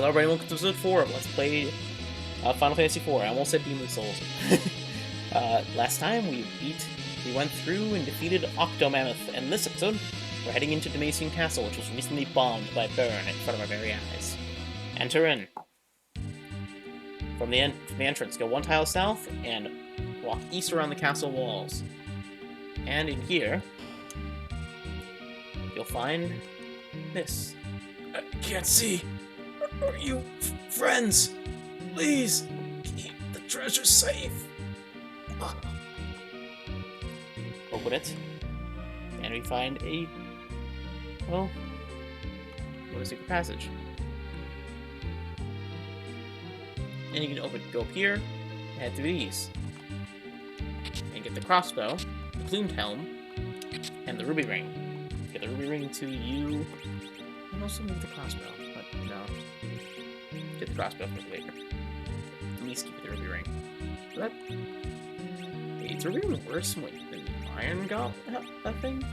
Hello everybody, welcome to episode 4 of Let's Play Final Fantasy IV. I almost said Demon Souls. Last time we went through and defeated Octomammoth, and this episode, we're heading into Demacian Castle, which was recently bombed by Baron in front of our very eyes. Enter in. From the entrance, go one tile south, and walk east around the castle walls. And in here, you'll find this. I can't see. Are you friends? Please keep the treasure safe. Open it, and we find a secret passage. And you can go up here, and head through these, and get the crossbow, the plumed helm, and the ruby ring. Get the ruby ring to you, and also need the crossbow. But no. Get the crossbow for later. At least keep the ruby ring. But is ruby ring worse than the iron gauntlet? That thing?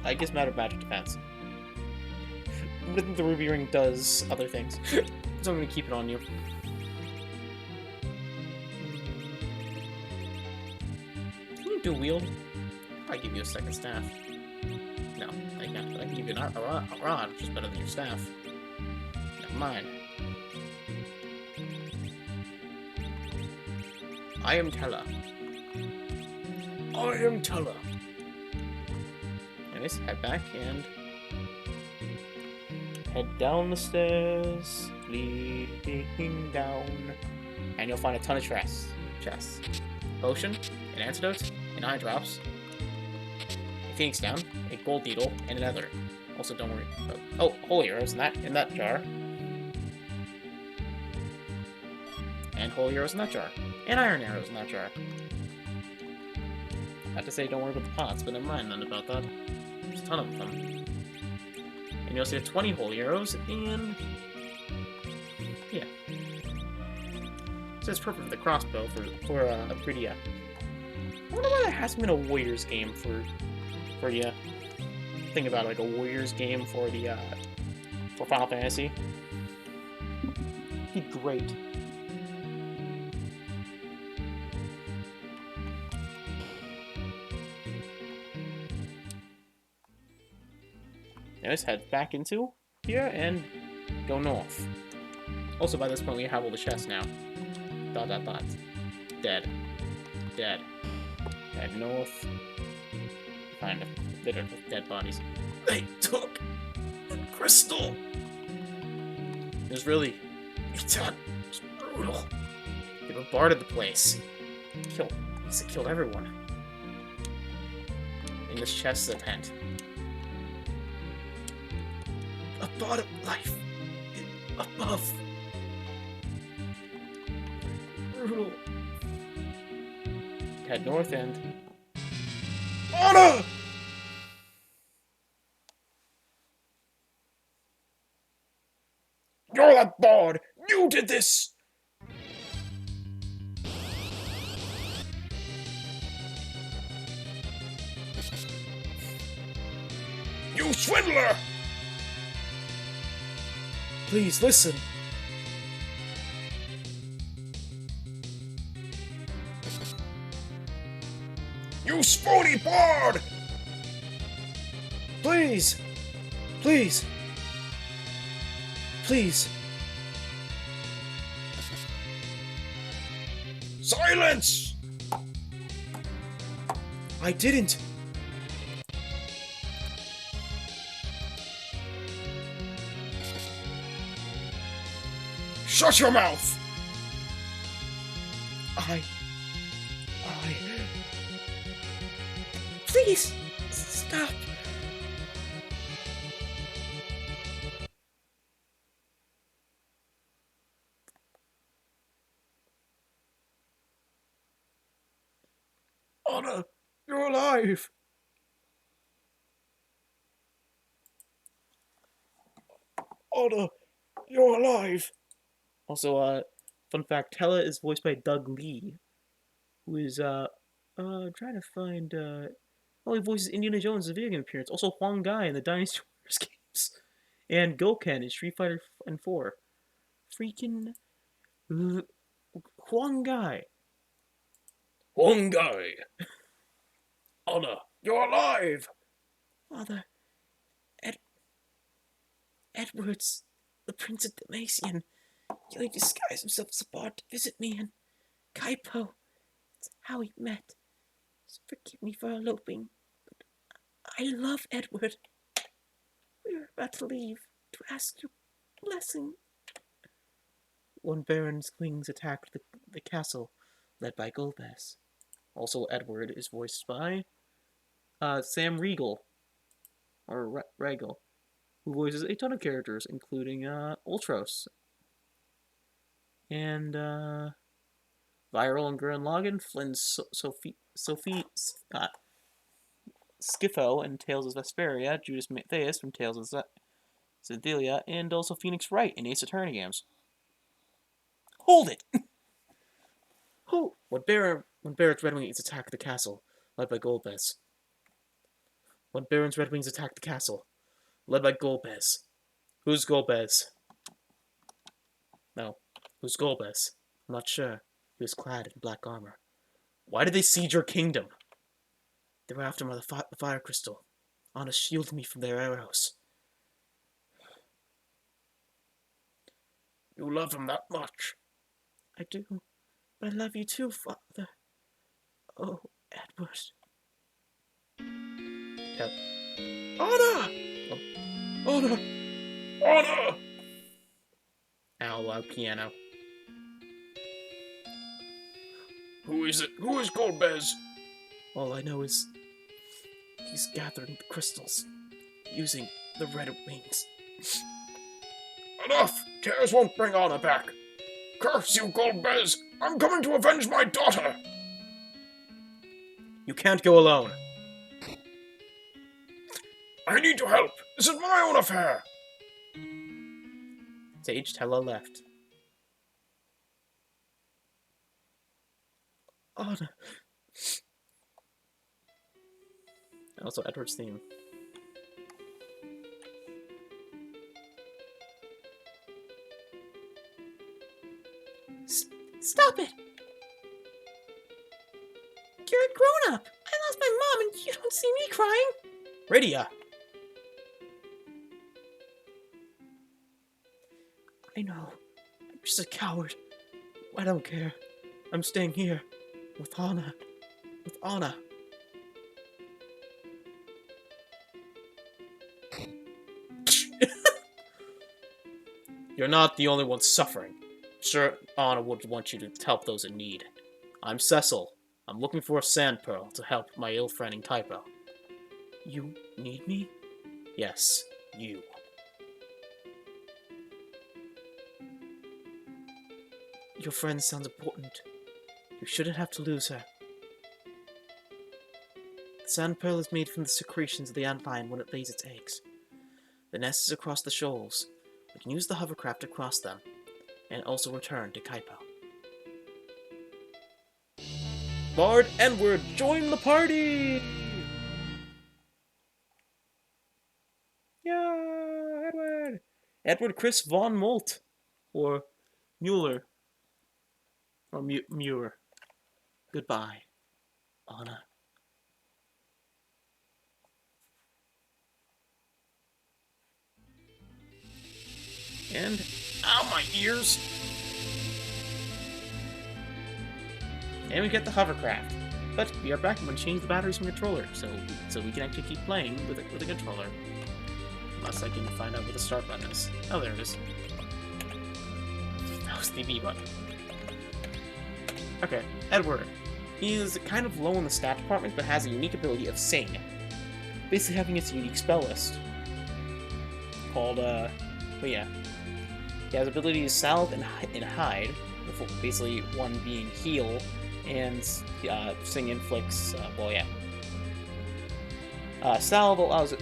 I guess matter of magic defense. I think the ruby ring does other things. So I'm gonna keep it on you. Can you dual wield? I give you a second staff. No, I can't. I can give you a rod, which is better than your staff. Never mind. I am Tella. I am Tella. Anyways, head back and head down the stairs, leading down, and you'll find a ton of chests. Potion, an antidote, an eye drops, a phoenix down, a gold needle, and another. Also, don't worry. Oh, holy arrows in that jar, and holy arrows in that jar, and iron arrows in that jar. I had to say don't worry about the pots, but never mind then about that. There's a ton of them. And you also get 20 holy arrows, and yeah. So it's perfect for the crossbow for a pretty. I wonder why there hasn't been a Warriors game for you. Think about it, like a Warriors game for the for Final Fantasy. It'd be great. Now let's head back into here and go north. Also, by this point, we have all the chests now. ... Dead. Head north. Find a bit of dead bodies. They took the crystal! It was really... It was brutal. They bombarded the place. Killed everyone. In this chest is a tent. A bottom life above. Brutal. Head north and honor. You're that bard. You did this. You swindler. Please, listen. You spony bard! Please! Please! Please! Silence! I didn't! Shut your mouth! Please! Stop! Anna, you're alive! Anna, you're alive! Also, fun fact, Tella is voiced by Doug Lee, who is, trying to find, he voices Indiana Jones' video game appearance. Also Huang Gai in the Dynasty Warriors games. And Goken in Street Fighter and 4. Freaking Huang Gai. Huang Gai. Anna, you're alive! Father, Edwards, the Prince of Dalmatian. He disguised himself as a bard to visit me, and Kaipo. It's how we met. Forgive me for eloping, but I love Edward. We were about to leave to ask your blessing. When Baron's wings attacked the castle, led by Golbez. Also, Edward is voiced by Sam Riegel, or Regal, who voices a ton of characters, including Ultros, and Viral and Gurren Lagann, Flynn Sophie Schiffo and Tales of Vesperia, Judas Matthias from Tales of Xydilia, and also Phoenix Wright in Ace Attorney games. Hold it! When Barrett's Red Wings attack the castle, led by Golbez. When Baron's Red Wings attack the castle, led by Golbez. Who's Golbez? No. Who's Golbez? I'm not sure. He was clad in black armor. Why did they siege your kingdom? They were after the fire crystal. Anna shielded me from their arrows. You love him that much? I do. But I love you too, Father. Oh, Edward. Yep. Anna! Oh. Anna! Anna! Ow, loud piano. Who is it? Who is Golbez? All I know is he's gathering the crystals using the Red Wings. Enough! Tears won't bring Anna back. Curse you, Golbez! I'm coming to avenge my daughter! You can't go alone. I need your help. This is my own affair. Sage Tella left. Anna. Also, Edward's theme. Stop it! You're a grown-up! I lost my mom and you don't see me crying! Rydia! I know. I'm just a coward. I don't care. I'm staying here. With Anna. With Anna. You're not the only one suffering. Sure, Anna would want you to help those in need. I'm Cecil. I'm looking for a sand pearl to help my ill friend in Typo. You need me? Yes, you. Your friend sounds important. You shouldn't have to lose her. The sand pearl is made from the secretions of the antlion when it lays its eggs. The nest is across the shoals. We can use the hovercraft to cross them, and also return to Kaipo. Bard Edward, join the party! Yeah, Edward! Edward Chris von Molt, or Mueller, or Muir. Goodbye, Anna. And, ow, my ears! And we get the hovercraft. But we are back. I'm going to change the batteries from the controller, so we can actually keep playing with a controller. Unless I can find out where the start button is. Oh, there it is. That was the B button. Okay, Edward. He is kind of low in the stat department, but has a unique ability of Sing. Basically having its unique spell list. Called, but yeah. He has ability to Salve and Hide, basically one being Heal, and Sing inflicts, well, yeah. Salve allows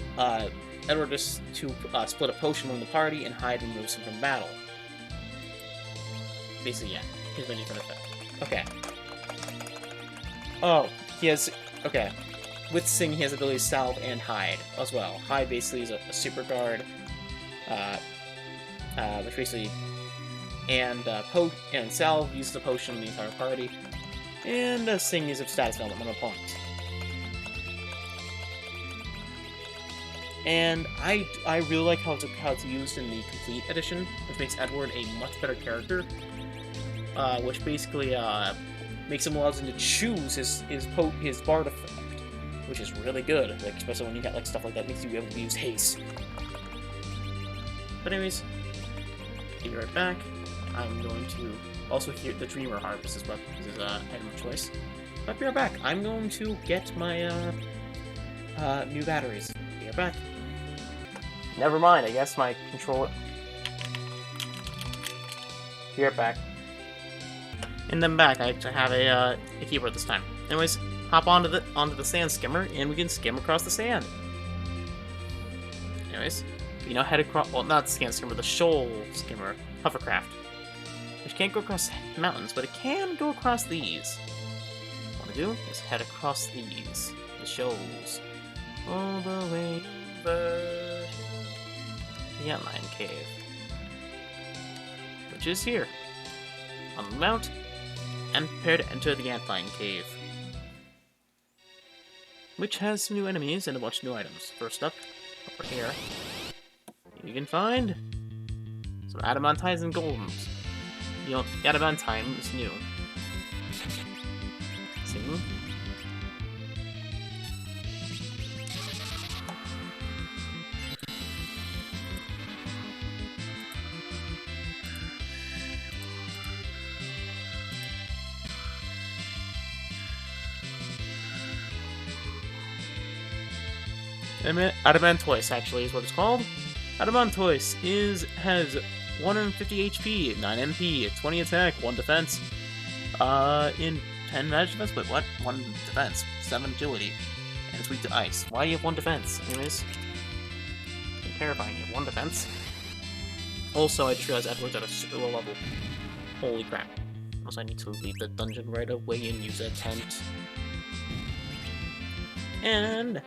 Edward to split a potion among the party, and Hide removes him from battle. Basically, yeah, his menu for effect. Okay. Oh, he has, okay. With Sing, he has ability to Salve and Hide as well. Hide basically is a super guard, uh, which basically, and Sal uses the potion on the entire party, and Sing uses status development on opponent. And I really like how it's used in the complete edition, which makes Edward a much better character. Which basically makes him allows him to choose his bard effect, which is really good. Like especially when you got like stuff like that, makes you be able to use haste. But anyways, be right back. I'm going to also hear the Dreamer Harvest is what is item of choice. But be right back. I'm going to get my new batteries. Be right back. Never mind, I guess my controller... Be right back. And then back, I have a keyboard this time. Anyways, hop onto the sand skimmer, and we can skim across the sand. Anyways, you know how to cross... Well, not the sand skimmer, the shoal skimmer, hovercraft. Which can't go across mountains, but it can go across these. What I want to do is head across these, the shoals, all the way over the Antlion Cave, which is here, on the mount, and prepare to enter the Antlion Cave, which has some new enemies and a bunch of new items. First up, over here, you can find some adamantines and golems. You know, the adamantine is new. See? Adamantoise, actually, is what it's called. Adamantoise has 150 HP, 9 MP, 20 attack, 1 defense, in 10 magic defense? Wait, what? 1 defense, 7 agility, and it's weak to ice. Why do you have 1 defense? Anyways, terrifying, you have 1 defense. Also, I just realized Edward's at a super low level. Holy crap. Also, I need to leave the dungeon right away and use a tent. And...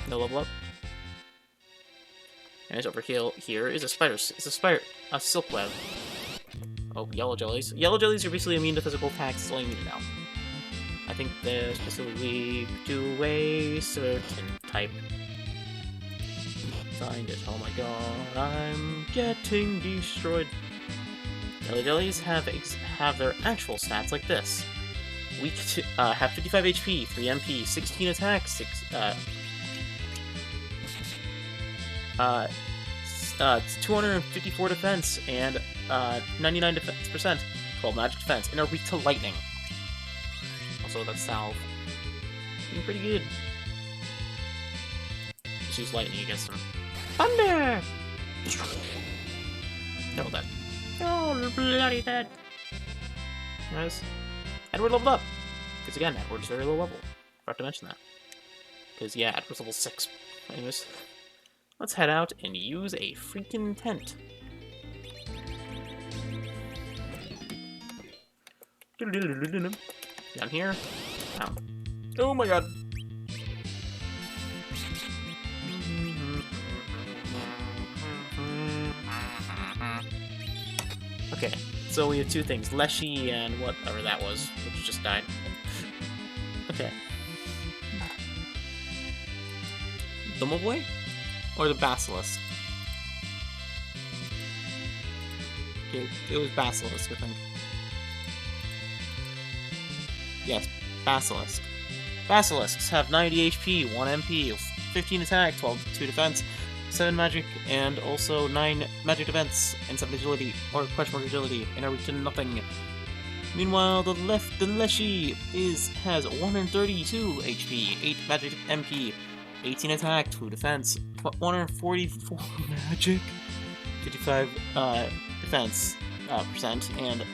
no level up. And over here is a silk web. Oh, yellow jellies. Yellow jellies are basically immune to physical attacks, so I need it now. I think they're specifically weak to a certain type. Find it. Oh my god, I'm getting destroyed. Yellow jellies have their actual stats like this. Weak to have 55 HP, 3 MP, 16 attack, 254 defense, and 99 defense%, 12 magic defense, and are weak to lightning. Also, that's salve. Doing pretty good. Just use lightning against them. Thunder! They're all dead. Oh, bloody dead. Nice. Edward leveled up. Because again, Edward's very low level. Forgot to mention that. Because yeah, Edward's level 6. Anyways, let's head out and use a freaking tent. Down here. Ow. Oh my god. Okay, so we have 2 things. Leshy and whatever that was, which just died. Okay. The Mowboy? Or the Basilisk? Okay, it was Basilisk, I think. Yes, Basilisk. Basilisks have 90 HP, 1 MP, 15 attack, 2 defense, 7 magic, and also 9 magic defense, and 7 agility, or question mark agility, and are weak to nothing. Meanwhile, the Leshy has 132 HP, 8 magic MP, 18 attack, 2 defense, 144 magic, 55 defense percent, and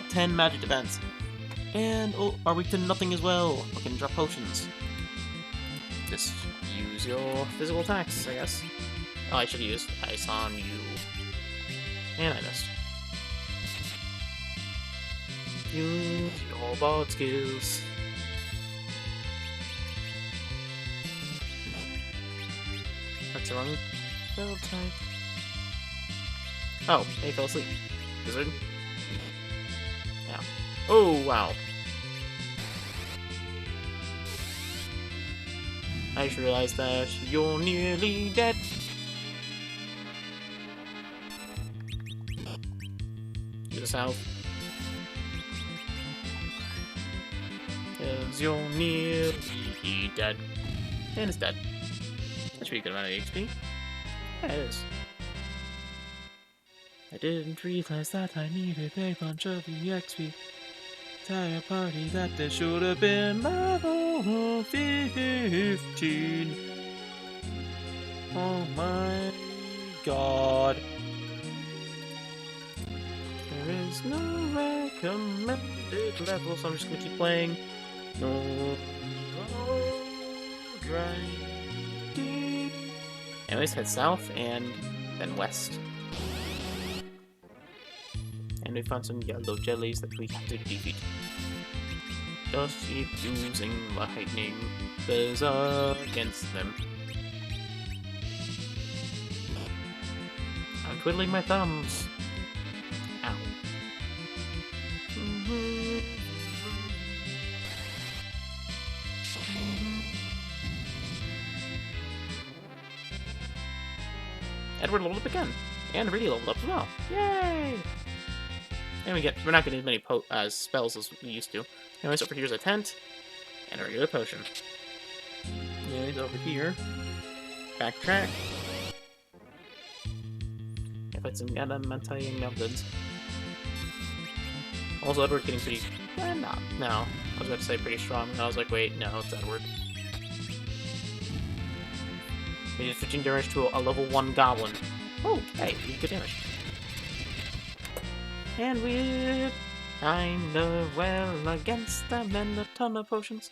10 magic defense. And are weak to nothing as well. We can drop potions. Just use your physical attacks, I guess. Oh, I should have used ice on you. And I missed. Use your bard skills. That's the wrong spell type. Oh, he fell asleep. Wizard. Yeah. Oh, wow. I just realized that you're nearly dead. To the south. 'Cause you're nearly dead. And it's dead. That should be a good amount of HP. Yeah, it is. I didn't realize that I needed a bunch of EXP. Entire party that there should have been level 15. Oh my god. There is no recommended level, so I'm just gonna keep playing. No grinding. Anyways, head south and then west. And we found some yellow jellies that we have to defeat. Just keep using lightning spells against them. I'm twiddling my thumbs. Ow. Edward leveled up again. And really leveled up as well. Yay! And we're not getting as many spells as we used to. Anyways, over here's a tent, and a regular potion. Anyways, over here, backtrack. If it's some adamantine methods. Also, Edward's getting pretty. No. I was about to say pretty strong, and I was like, wait, no, it's Edward. We did 15 damage to a level 1 goblin. Oh, hey, we did good damage. And we did kinda well against them and a ton of potions.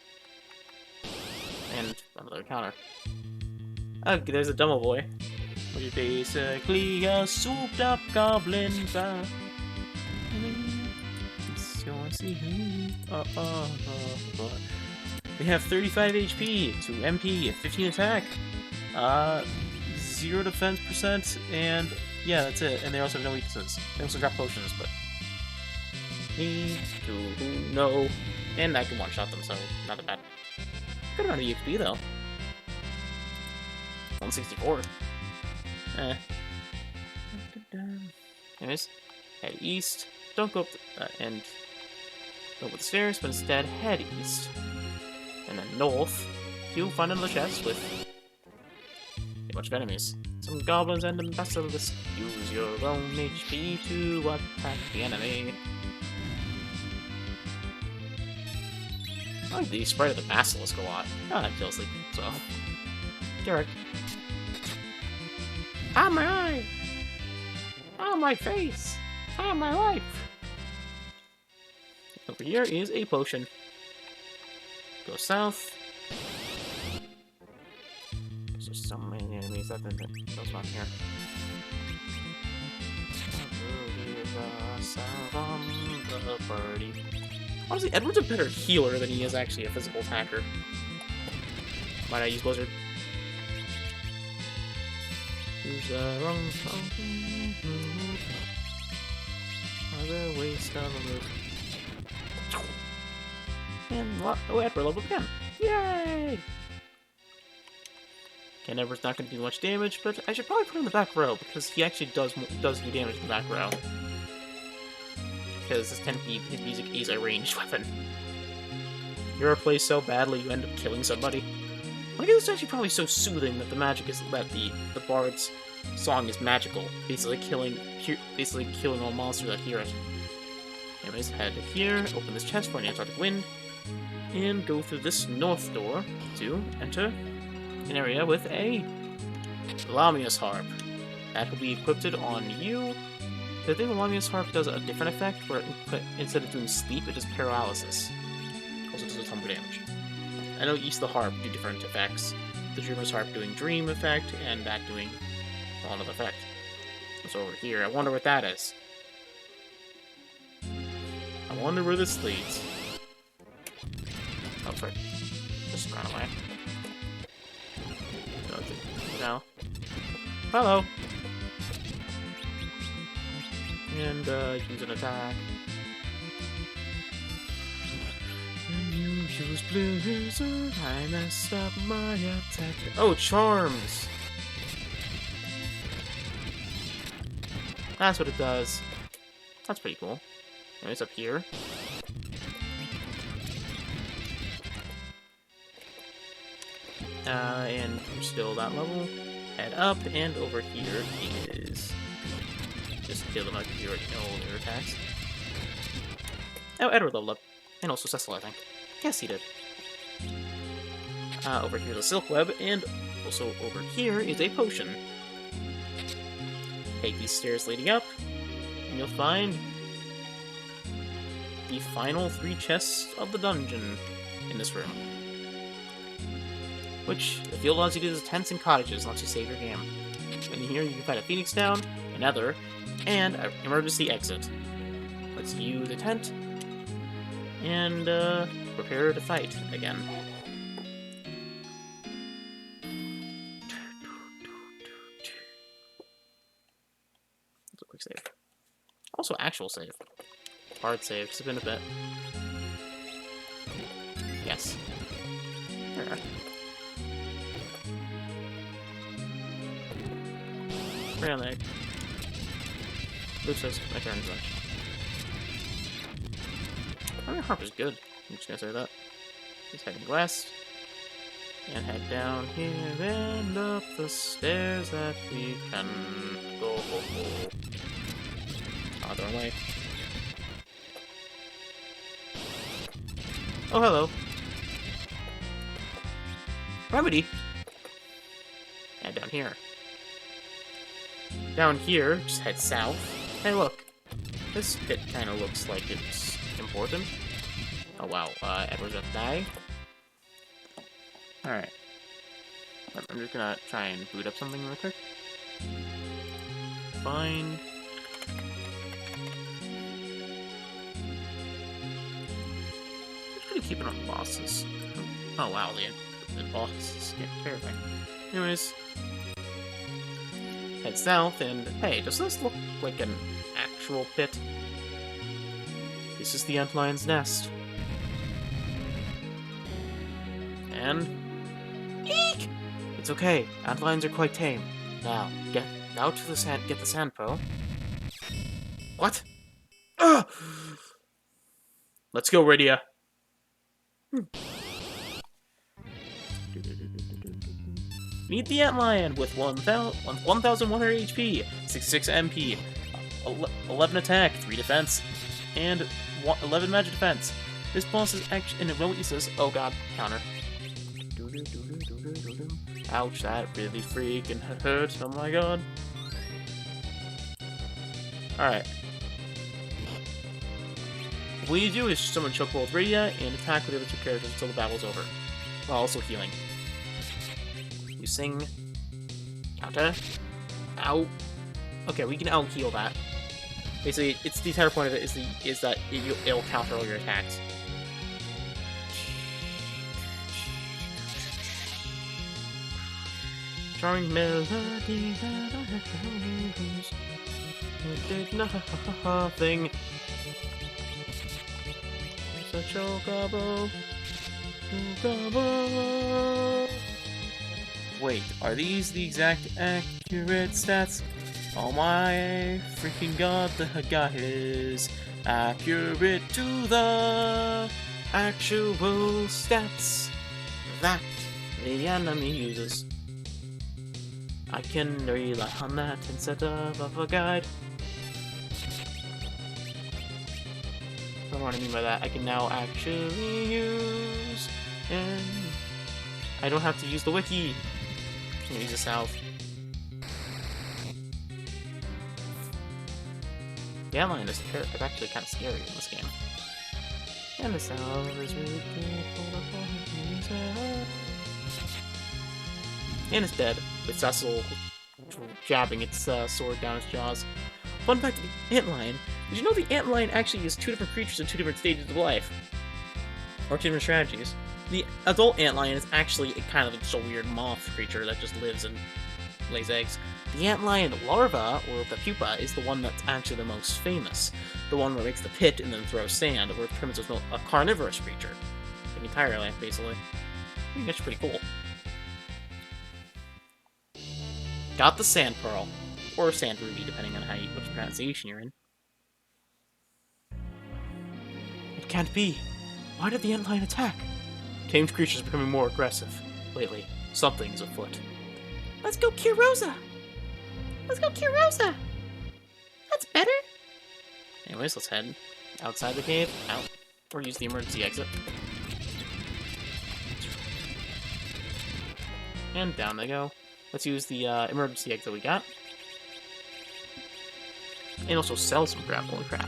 And another counter. Oh, there's a Dumbo Boy. Which is basically a souped up goblin bat. We have 35 HP, 2 MP, 15 attack, 0 defense percent, and yeah, that's it. And they also have no weaknesses. They also drop potions, but need to know. And I can one-shot them, so not that bad. Good amount of EXP though. 164. Anyways, head east. Don't go up and go up the stairs, but instead head east. And then north, you'll find another chest with a bunch of enemies. Some goblins and a basilisk. Use your own HP to attack the enemy. I like the sprite of the basilisk a lot. Oh, that kills sleep, so. Derek. Ah, my eye! Ah, my face! Ah, my life! Over here is a potion. Go south. There's so many enemies that those one here. The party. Honestly, Edward's a better healer than he is actually a physical attacker. Might I use Blizzard? Use the wrong phone. Another waste of a move. And what? Oh, Edward leveled again. Yay! Okay, Edward's not going to do much damage, but I should probably put him in the back row because he actually does do damage in the back row. Because this tends to be his music is a ranged weapon. You ever play so badly you end up killing somebody? I guess it's actually probably so soothing that the magic is that the bard's song is magical, basically killing all monsters that hear it. Anyways, head here, open this chest for an Antarctic wind, and go through this north door to enter an area with a Lamia's harp. That will be equipped on you. The thing the Lamia's harp does a different effect, where instead of doing sleep, it does paralysis. Also does a ton of damage. I know each of the harp do different effects. The Dreamer's harp doing dream effect, and that doing another effect. It's over here. I wonder what that is. I wonder where this leads. Oh, sorry. Just run away. No. Hello. And, use an attack. And you use Blizzard, I messed up my attack. Oh, charms! That's what it does. That's pretty cool. It's up here. And we're still that level. Head up, and over here is... Just kill them out because you already know their attacks. Oh, Edward leveled up. And also Cecil, I think. Yes, he did. Over here is a silk web, and also over here is a potion. Take these stairs leading up, and you'll find the final 3 chests of the dungeon in this room. Which, the field allows you to do the tents and cottages once you save your game. In here, you can find a phoenix down, a nether, and an emergency exit. Let's use a tent, and prepare to fight again. That's a quick save. Also, actual save. Hard save, it's been a bit. Yes. There. Right on there. Luke says my turn is up. I mean, harp is good. I'm just gonna say that. He's heading west. And head down here and up the stairs that we can go. Other way. Oh, hello. Remedy. And down here. Down here, just head south. Hey, look. This pit kind of looks like it's important. Oh, wow. Edward's gonna die. Alright. I'm just gonna try and boot up something real quick. Find... I'm just gonna keep it on bosses. Oh, wow. The bosses get terrifying. Anyways... Head south, and hey, does this look like an actual pit? This is the Antlion's nest. And... Eek! It's okay, Antlions are quite tame. Now, get out to the sand, get the sand pearl. What? Ugh! Let's go, Rydia. Meet the Antlion with 1,100 HP, 66 MP, 11 attack, 3 defense, and 11 magic defense. This boss is actually, and it releases, oh god, counter. Ouch, that really freaking hurt, oh my god. Alright. What you do is summon Chocobo with Rydia and attack with the other 2 characters until the battle's over, while also healing. You sing, counter, ow. Okay, we can out heal that. Basically, it's the entire point of it is that it'll counter all your attacks. Charming melody that I have, it did nothing. Such a chocobo, chocobo. Wait, are these the exact accurate stats? Oh my freaking god, the guy is accurate to the actual stats that the enemy uses. I can rely on that instead of a guide. I don't know what I mean by that. I can now actually use, and I don't have to use the wiki. I'm gonna use the south. The Antlion is actually kind of scary in this game. And the south is really cool. And it's dead, with Cecil jabbing its sword down its jaws. Fun fact of the Antlion, did you know the Antlion actually is 2 different creatures in 2 different stages of life? Or 2 different strategies. The adult Antlion is actually a kind of just a weird moth creature that just lives in lays eggs. The antlion larva, or the pupa, is the one that's actually the most famous. The one where it makes the pit and then throws sand, where it turns into a carnivorous creature. The entire land, basically. I think that's pretty cool. Got the sand pearl, or sand ruby, depending on which pronunciation you're in. It can't be. Why did the antlion attack? Tamed creatures are becoming more aggressive. Lately, something's afoot. Let's go cure Rosa! Let's go cure Rosa! That's better! Anyways, let's head outside the cave, out, or use the emergency exit. And down they go. Let's use the emergency exit we got. And also sell some crap, holy crap.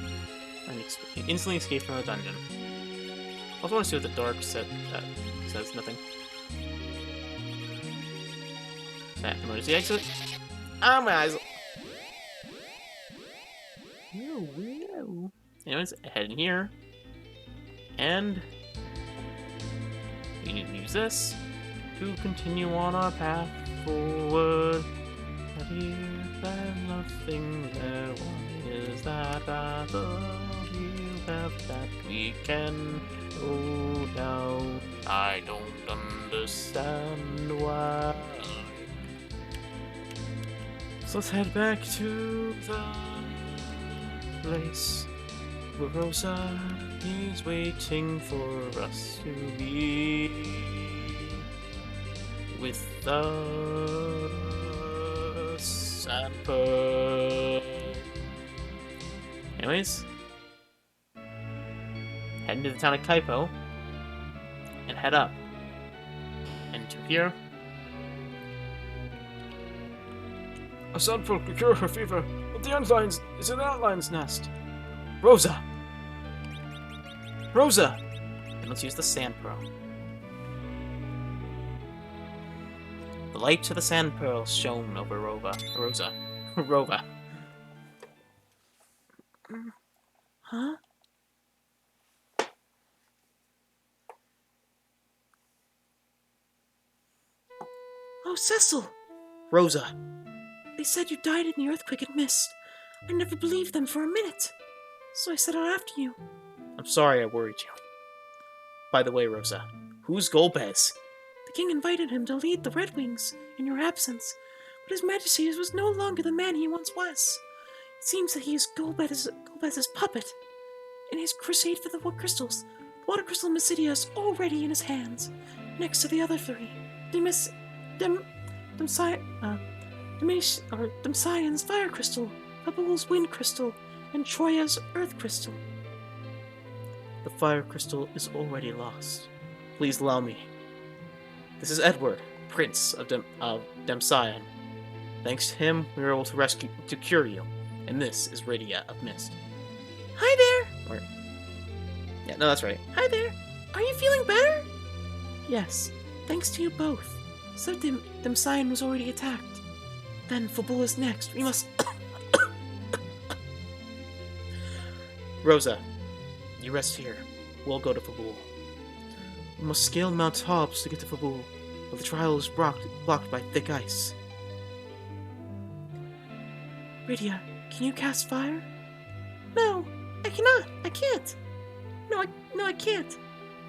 And instantly escape from the dungeon. I also want to see what the dark says. Nothing. That emergency exit. Oh my eyes! Whoa. Anyways, head in here. And we need to use this to continue on our path forward. But here there's nothing there. Why is that path of you have that we can go down? I don't understand why. So let's head back to the place where Rosa is waiting for us to be with the sand pearl. Anyways, head into the town of Kaipo and head up. And to here. A sand pearl could cure her fever, but the antlion's is an antlion's nest. Rosa! Rosa! And let's use the sand pearl. The light to the sand pearl shone over Rosa. Rova. Huh? Oh, Cecil! Rosa. They said you died in the earthquake and mist. I never believed them for a minute. So I set out after you. I'm sorry I worried you. By the way, Rosa, who's Golbez? The king invited him to lead the Red Wings in your absence, but his majesty was no longer the man he once was. It seems that he is Golbez's puppet. In his crusade for the crystals, the water crystal Mysidia is already in his hands, next to the other three. Demscion's fire crystal, Babul's wind crystal, and Troya's earth crystal. The fire crystal is already lost. Please allow me. This is Edward, Prince of Demscion. Thanks to him, we were able to cure you. And this is Rydia of Mist. Hi there! Yeah, no, that's right. Hi there! Are you feeling better? Yes, thanks to you both. So Demscion was already attacked. Then Fabul is next. We must... Rosa, you rest here. We'll go to Fabul. We must scale Mount Hobbs to get to Fabul, but the trial is blocked by thick ice. Rydia, can you cast fire? No, I cannot. I can't. No, I can't.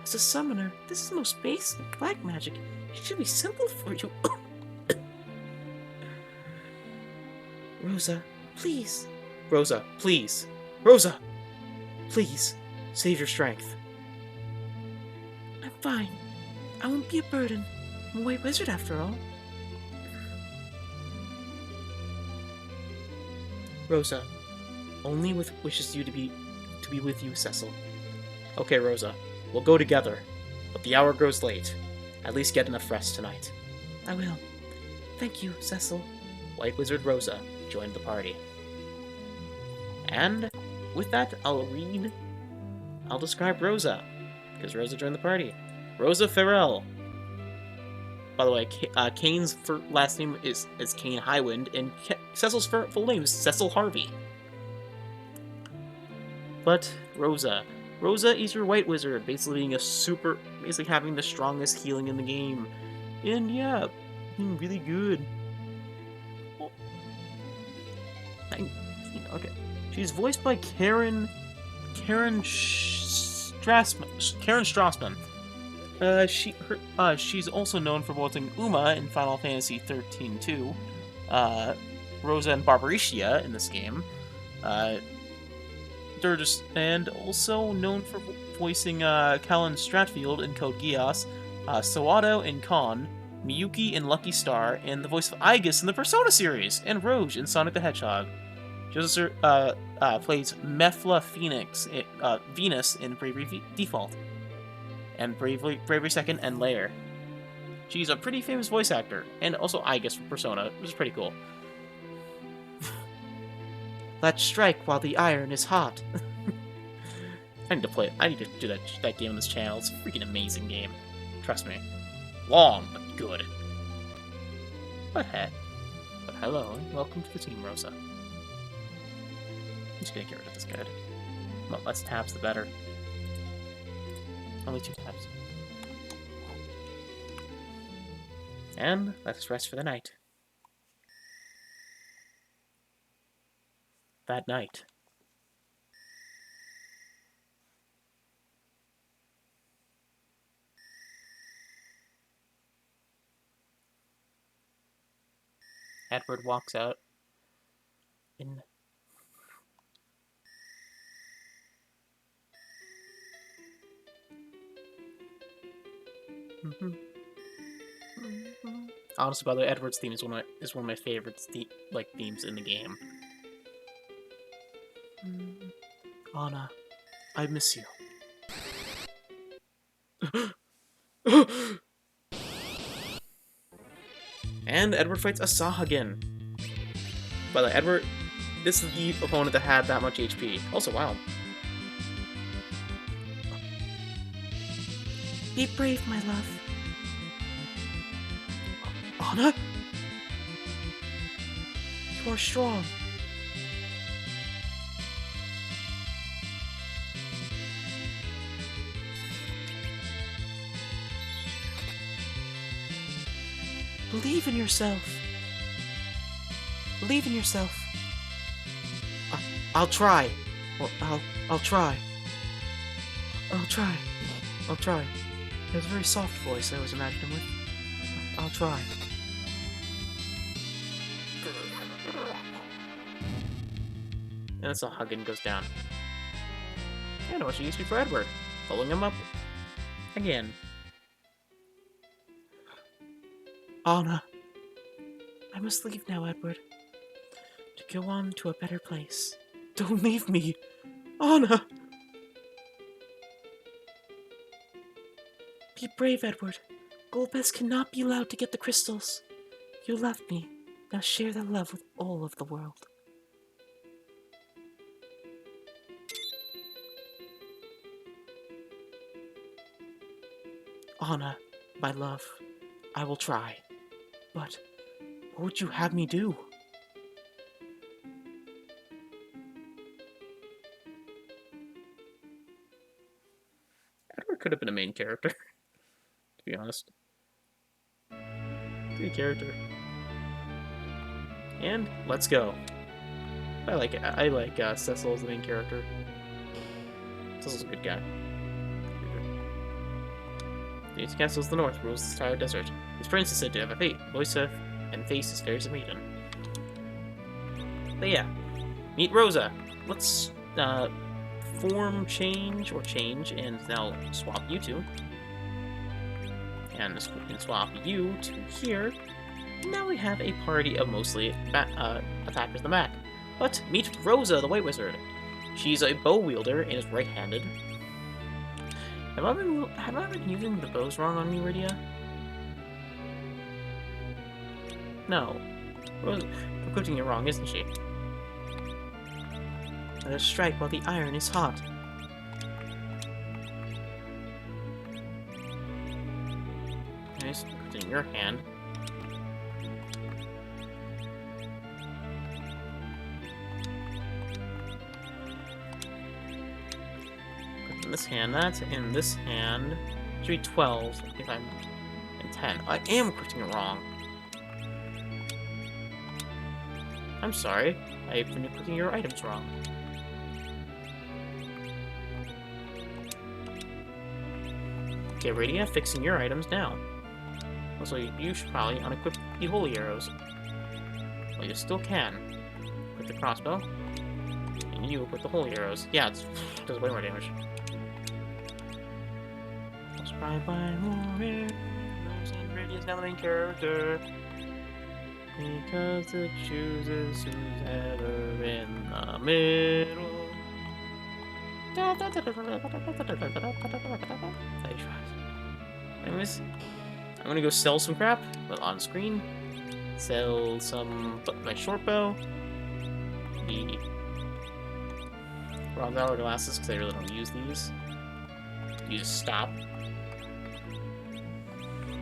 As a summoner, this is the most basic black magic. It should be simple for you. Rosa, please. Rosa, please. Rosa! Please, save your strength. I'm fine. I won't be a burden. I'm a white wizard after all. Rosa, only with wishes you to be with you, Cecil. Okay, Rosa, we'll go together, but the hour grows late. At least get enough rest tonight. I will. Thank you, Cecil. White Wizard Rosa joined the party. And with that, I'll describe Rosa, because Rosa joined the party. Rosa Farrell. By the way, Kane's last name is Kane Highwind, and Cecil's full name is Cecil Harvey. But Rosa is your white wizard, basically basically having the strongest healing in the game. And yeah, being really good. Okay. She's voiced by Karen Strassman. Karen Strassman. She's also known for voicing Uma in Final Fantasy 13-2, Rosa and Barbaricia in this game, and also known for voicing Callan Stratfield in Code Geass, Sawado in Con, Miyuki in Lucky Star, and the voice of Aigis in the Persona series, and Rouge in Sonic the Hedgehog. She also plays Mefla Venus in Bravery Default, and Bravery Second and Lair. She's a pretty famous voice actor, and also Aigis for Persona, which is pretty cool. Let's strike while the iron is hot. I need to play it. I need to do that game on this channel. It's a freaking amazing game. Trust me. Long, but good. But hello, and welcome to the team, Rosa. I'm just gonna get rid of this guy. Well, less tabs, the better. Only 2 tabs. And let's rest for the night. That night. Edward walks out in honestly, by the way, Edward's theme is one of my favorites themes in the game. Anna, I miss you. And Edward fights Asahagen. By the way, Edward, this is the opponent that had that much HP. Also, wow. Be brave, my love. Anna? You are strong. Believe in yourself. Believe in yourself. I'll try. Well, I'll try. I'll try. I'll try. He has a very soft voice, I always imagined him with. I'll try. And that's how Hagen goes down. And a bunch of XP for Edward. Pulling him up again. Anna. I must leave now, Edward. To go on to a better place. Don't leave me! Anna! Be brave, Edward. Golbez cannot be allowed to get the crystals. You loved me. Now share that love with all of the world. Anna, my love, I will try. But what would you have me do? Edward could have been a main character, to be honest. Great character. And let's go. I like Cecil as the main character. Cecil's a good guy. The Ancient Castle is the north, rules this entire desert. His prince is said to have a voice and face as fair as a maiden. But yeah, meet Rosa. Let's form change, and now swap you two. And we can swap you to here. Now we have a party of mostly attackers in the back. But meet Rosa, the White Wizard. She's a bow wielder and is right-handed. Have I been using the bows wrong on Meridia? No. Rosa, I'm putting it wrong, isn't she? Let us strike while the iron is hot. Nice, put it in your hand. Put in this hand, that's in this hand. It should be 12 if I'm in 10. I am putting it wrong. I'm sorry. I've been clicking your items wrong. Okay, Radia, fixing your items now. Also, you should probably unequip the holy arrows. Well, you still can. With the crossbow. And you with the holy arrows. Yeah, it does way more damage. Surprised by more arrows, and Radia's now the main character. Because it chooses who's ever in the middle. Anyways, I'm gonna go sell some crap, but on screen. Sell some my short bow, the bronze hourglasses because I really don't use these. Use stop.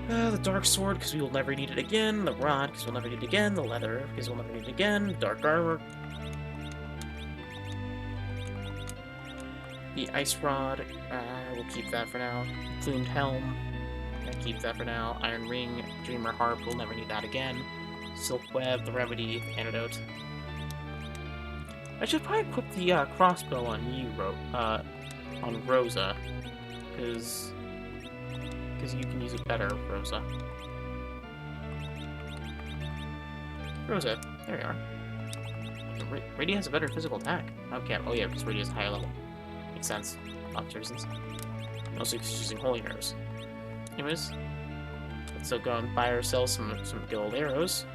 The dark sword because we will never need it again. The rod because we'll never need it again. The leather because we'll never need it again. Dark armor. The ice rod, we'll keep that for now. Plumed helm, I keep that for now. Iron ring, dreamer harp, we'll never need that again. Silk web, the remedy, the antidote. I should probably put the crossbow on you, on Rosa, because you can use it better, Rosa. Rosa, there you are. Radia has a better physical attack. Okay, oh yeah, because Radia's higher level. Makes sense. Lots of reasons. Also, he's using holy arrows. Anyways, let's go and buy ourselves some gold arrows.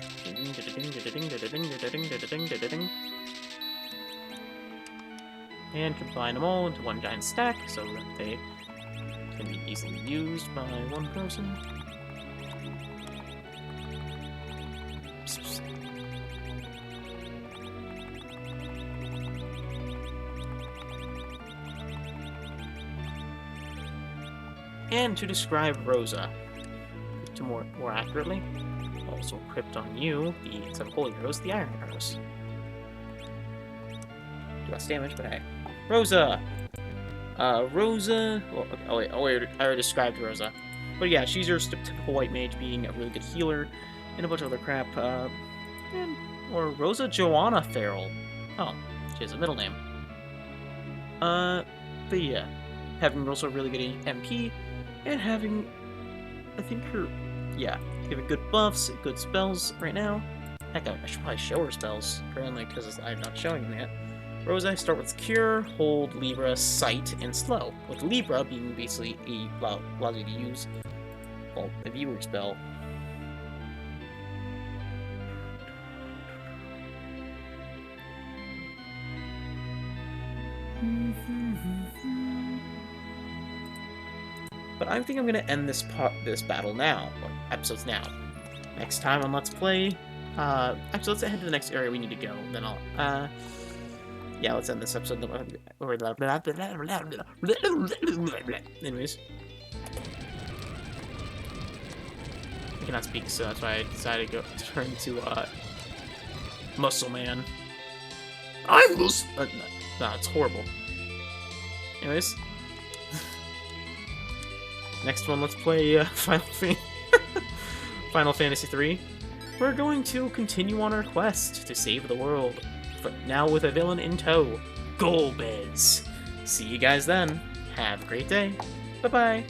And combine them all into one giant stack so that they can be easily used by one person. And to describe Rosa, to more accurately, also equipped on you, instead of holy arrows, the iron arrows. Do less damage, but hey. Rosa! Rosa... Well, I already described Rosa. But yeah, she's your typical white mage, being a really good healer, and a bunch of other crap. Or Rosa Joanna Farrell. Oh, she has a middle name. But yeah, having also really good MP, and having, I think giving good buffs, good spells right now. Heck, I should probably show her spells currently because I'm not showing them yet. Rosa, start with Cure, Hold, Libra, Sight, and Slow. With Libra being basically allows you to use, well, a viewer spell. But I think I'm gonna end this battle now, or episodes now. Next time on Let's Play, actually let's head to the next area we need to go. Then I'll, yeah, let's end this episode. Anyways, I cannot speak, so that's why I decided to turn to Muscle Man. I'm Muscle. No, it's horrible. Anyways. Next one, let's play Final Fantasy III. We're going to continue on our quest to save the world, but now with a villain in tow, Golbez. See you guys then. Have a great day. Bye-bye.